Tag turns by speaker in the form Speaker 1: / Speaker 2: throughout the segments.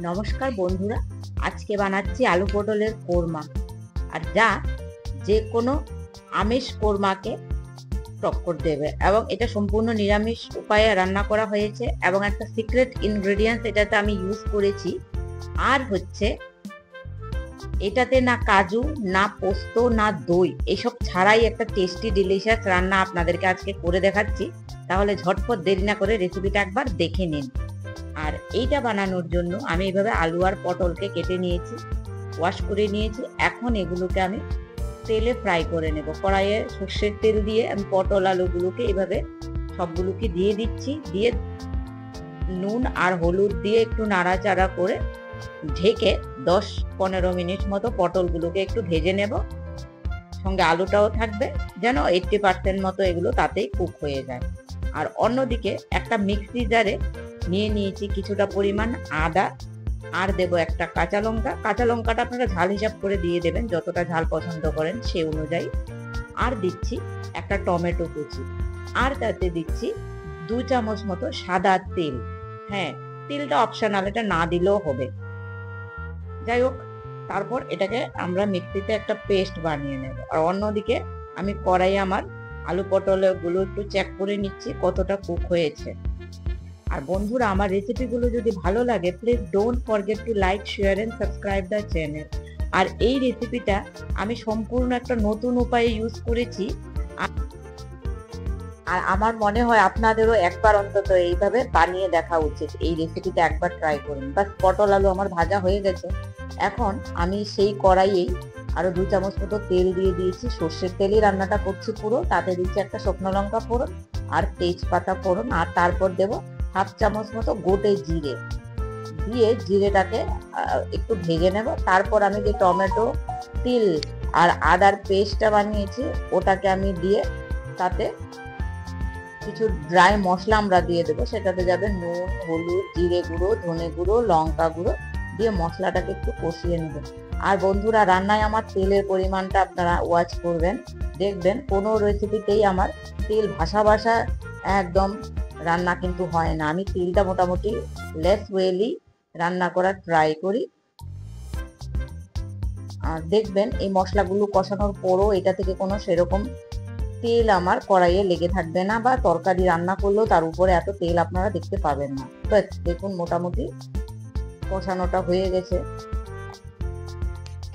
Speaker 1: নমস্কার বন্ধুরা, আজকে বানাচ্ছি আলু পটলের কোরমা, আর যা যে কোনো আমিষ কোরমাকে টক্কর দেবে। এবং এটা সম্পূর্ণ নিরামিষ উপায়ে রান্না করা হয়েছে এবং একটা সিক্রেট ইনগ্রেডিয়েন্টস এটাতে আমি ইউজ করেছি। আর হচ্ছে এটাতে না কাজু, না পোস্ত, না দই, এসব ছাড়াই একটা টেস্টি ডিলিশিয়াস রান্না আপনাদেরকে আজকে করে দেখাচ্ছি। তাহলে ঝটপট দেরি না করে রেসিপিটা একবার দেখে নিন। আর এইটা বানানোর জন্য আমি এইভাবে আলু আর পটলকে কেটে নিয়েছি, ওয়াশ করে নিয়েছি। এখন এগুলোকে আমি তেলে ফ্রাই করে নেব। কড়াইয়ে সর্ষের তেল দিয়ে আমি পটল আলুগুলোকে এইভাবে সবগুলোকে দিয়ে দিচ্ছি। দিয়ে নুন আর হলুদ দিয়ে একটু নাড়াচাড়া করে ঢেকে 10-15 মিনিট মতো পটলগুলোকে একটু ভেজে নেব। সঙ্গে আলুটাও থাকবে, যেন 80% মতো এগুলো তাতেই কুক হয়ে যায়। আর অন্যদিকে একটা মিক্সি জারে নিয়ে নিয়েছি কিছুটা পরিমাণ আদা, আর দেব একটা কাঁচা লঙ্কা। কাঁচা লঙ্কাটা আপনারা ঝাল হিসাব করে দিয়ে দেবেন, যতটা ঝাল পছন্দ করেন সেই অনুযায়ী। আর দিচ্ছি একটা টমেটো কুচি, আর তাতে দিচ্ছি 2 চামচ মতো সাদা তেল। হ্যাঁ, তেলটা অপশনাল, এটা না দিলেও হবে। যাই হোক, তারপর এটাকে আমরা মিক্সিতে একটা পেস্ট বানিয়ে নেব। আর অন্যদিকে আমি কড়াইয়ে আমার আলু পটলের গুলো একটু চেক করে নিচ্ছি কতটা কুক হয়েছে। আর বন্ধুরা, আমার রেসিপিগুলো যদি ভালো লাগে, please don't forget to like, share and subscribe the channel. আর এই রেসিপিটা আমি সম্পূর্ণ একটা নতুন উপায়ে ইউজ করেছি। আর আমার মনে হয় আপনাদেরও একবার অন্তত এইভাবে বানিয়ে দেখা উচিত। এই রেসিপিটা একবার ট্রাই করুন। বাস, পটল আলু আমার ভাজা হয়ে গেছে। এখন আমি সেই কড়াইয়েই আরো 2 চামচ মতো তেল দিয়ে দিয়েছি। সর্ষের তেলেই রান্নাটা করছি পুরো। তাতে দিচ্ছি একটা শুকনো লঙ্কা ফোড়ন আর তেজপাতা ফোড়ন, আর তারপর দেব 1/2 চামচ মতো গোটে জিরে। দিয়ে জিরেটাকে একটু ভেজে নেব। তারপর আমি যে টমেটো, তিল আর আদার পেস্টটা বানিয়েছি ওটাকে আমি দিয়ে তাতে কিছু ড্রাই মশলা আমরা দিয়ে দেবো। সেটাতে যাবে নুন, হলুদ, জিরে গুঁড়ো, ধনে গুঁড়ো, লঙ্কা গুঁড়ো দিয়ে মশলাটাকে একটু কষিয়ে নেবেন। আর বন্ধুরা, রান্নায় আমার তেলের পরিমাণটা আপনারা ওয়াচ করবেন, দেখবেন কোনো রেসিপিতেই আমার তেল ভাসা ভাসা একদম রান্না কিন্তু হয় না। আমি তেলটা মোটামুটি লেস ওয়েলি রান্না করার ট্রাই করি। আর দেখবেন এই মশলাগুলো কষানোর পরও এটা থেকে কোনো সেরকম তেল আমার কড়াইয়ে লেগে থাকবে না, বা তরকারি রান্না করলেও তার উপরে এত তেল আপনারা দেখতে পাবেন না। বাস, দেখুন মোটামুটি কষানোটা হয়ে গেছে।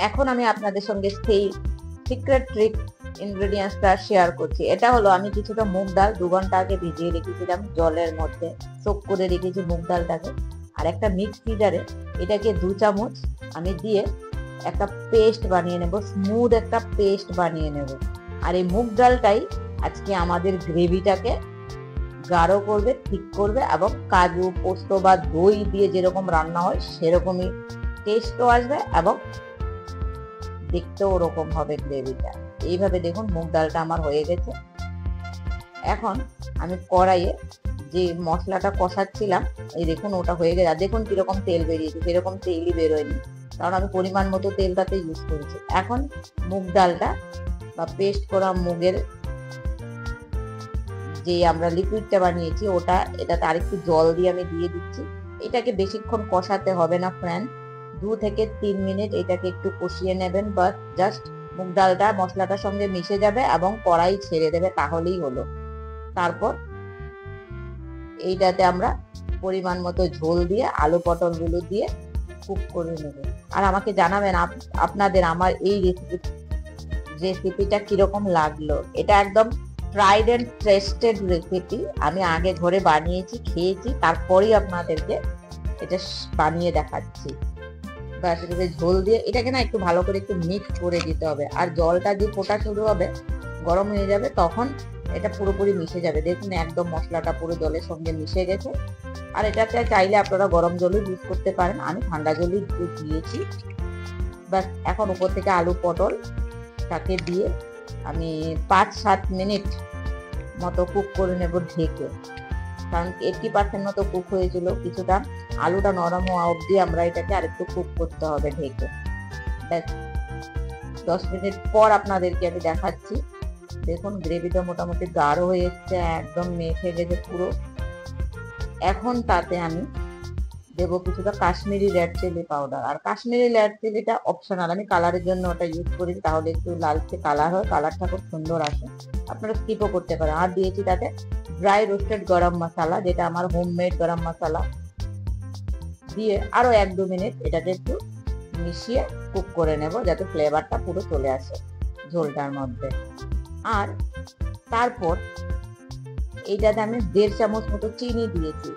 Speaker 1: এখন আমি আপনাদের সঙ্গে সেই সিক্রেট ট্রিক ইনগ্রেডিয়েন্টসটা শেয়ার করছি। এটা হলো, আমি কিছুটা মুগ ডাল 2 ঘন্টা আগে ভিজিয়ে রেখেছিলাম জলের মধ্যে, সোক করে রেখেছি মুগ ডালটাকে। আর একটা মিক্সি জারে এটাকে 2 চামচ আমি দিয়ে একটা পেস্ট বানিয়ে নেব, স্মুথ একটা পেস্ট বানিয়ে নেব। আর এই মুগ ডালটাই আজকে আমাদের গ্রেভিটাকে গাঢ় করবে, ঠিক করবে, এবং কাজু, পোস্ত বা দই দিয়ে যেরকম রান্না হয় সেরকমই টেস্টও আসবে এবং দেখতেও ওরকম হবে গ্রেভিটা। এইভাবে দেখুন মুগ ডালটা আমার হয়ে গেছে। এখন আমি কড়াইয়ে যে মশলাটা কষাচ্ছিলাম, এই দেখুন ওটা হয়ে গেছে। আর দেখুন কিরকম তেল বেরিয়েছে, সেরকম তেলই বেরোয়নি, কারণ আমি পরিমাণ মতো তেলটাতে ইউজ করেছি। এখন মুগ ডালটা বা পেস্ট করা মুগের যে আমরা লিকুইডটা বানিয়েছি ওটা, এটাতে আরেকটু জল দিয়ে আমি দিয়ে দিচ্ছি। এটাকে বেশিক্ষণ কষাতে হবে না ফ্রেন্ড, 2 থেকে 3 মিনিট এটাকে একটু কষিয়ে নেবেন। বা জাস্ট মুগ ডালটা মশলাটার সঙ্গে মিশে যাবে এবং কড়াই ছেড়ে দেবে, তাহলেই হলো। তারপর এইটাতে আমরা পরিমাণ মতো ঝোল দিয়ে আলু পটল গুলো দিয়ে কুক করে নেব। আর আমাকে জানাবেন আপনাদের আমার এই রেসিপিটা কিরকম লাগলো। এটা একদম ট্রাইড এন্ড টেস্টেড রেসিপি। আমি আগে ঘরে বানিয়েছি, খেয়েছি, তারপরেই আপনাদেরকে এটা বানিয়ে দেখাচ্ছি। ব্যাস, এটাকে ঝোল দিয়ে এটাকে না একটু ভালো করে একটু মিক্স করে দিতে হবে। আর জলটা যে ফোটা শুরু হবে, গরম হয়ে যাবে, তখন এটা পুরোপুরি মিশে যাবে। দেখুন একদম মশলাটা পুরো জলের সঙ্গে মিশে গেছে। আর এটাতে চাইলে আপনারা গরম জলও ইউজ করতে পারেন, আমি ঠান্ডা জলই দিয়েছি। ব্যাস, এখন উপর থেকে আলু পটল তাকে দিয়ে আমি 5-7 মিনিট মতো কুক করে নেব ঢেকে। কারণ 80% মতো কুক হয়েছিল, কিছুটা আলুটা নরম হওয়া অবধি আমরা এটাকে আরেকটু কুক করতে হবে ঢেকে। ব্যাস, 10 মিনিট পর আপনাদেরকে আমি দেখাচ্ছি। দেখুন গ্রেভিটা মোটামুটি গাঢ় হয়ে এসছে, একদম মেখে গেছে পুরো। এখন তাতে আমি দেবো কিছুটা কাশ্মীরি রেড চিলি পাউডার। আর কাশ্মীরি রেড চিলিটা অপশনাল, আমি কালারের জন্য ওটা ইউজ করি, তাহলে একটু লালচে কালার হয়, কালারটা খুব সুন্দর আসে, আপনারা স্কিপও করতে পারেন। আর দিয়েছি তাতে ড্রাই রোস্টেড গরম মশলা, যেটা আমার হোমমেড গরম মশলা, দিয়ে আরো 1-2 মিনিট এটাতে একটু মিশিয়ে কুক করে নেব, যাতে ফ্লেভারটা পুরো চলে আসে ঝোলটার মধ্যে। আর তারপর এইটাতে আমি 1.5 চামচ মতো চিনি দিয়েছি।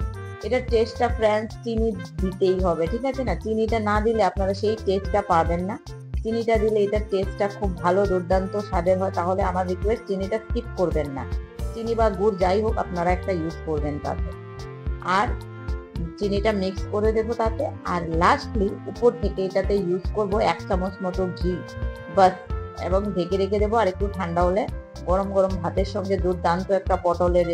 Speaker 1: এটা টেস্টটা ফ্রেন্ডস চিনি দিতেই হবে, ঠিক আছে না? চিনিটা না দিলে আপনারা সেই টেস্টটা পাবেন না, চিনিটা দিলে এটার টেস্টটা খুব ভালো দুর্দান্ত স্বাদের হয়। তাহলে আমার রিকোয়েস্ট, চিনিটা স্কিপ করবেন না, চিনি বা গুড় যাই হোক আপনারা একটা ইউজ করবেন তাতে। আর চিনিটা মিক্স করে দেবো তাতে। আর লাস্টলি উপর থেকে এটাতে ইউজ করব 1 চামচ মতো ঘি, বাস। এবং ঢেকে রেখে দেবো, আর একটু ঠান্ডা হলে গরম গরম ভাতের সঙ্গে দুর্দান্ত একটা পটলের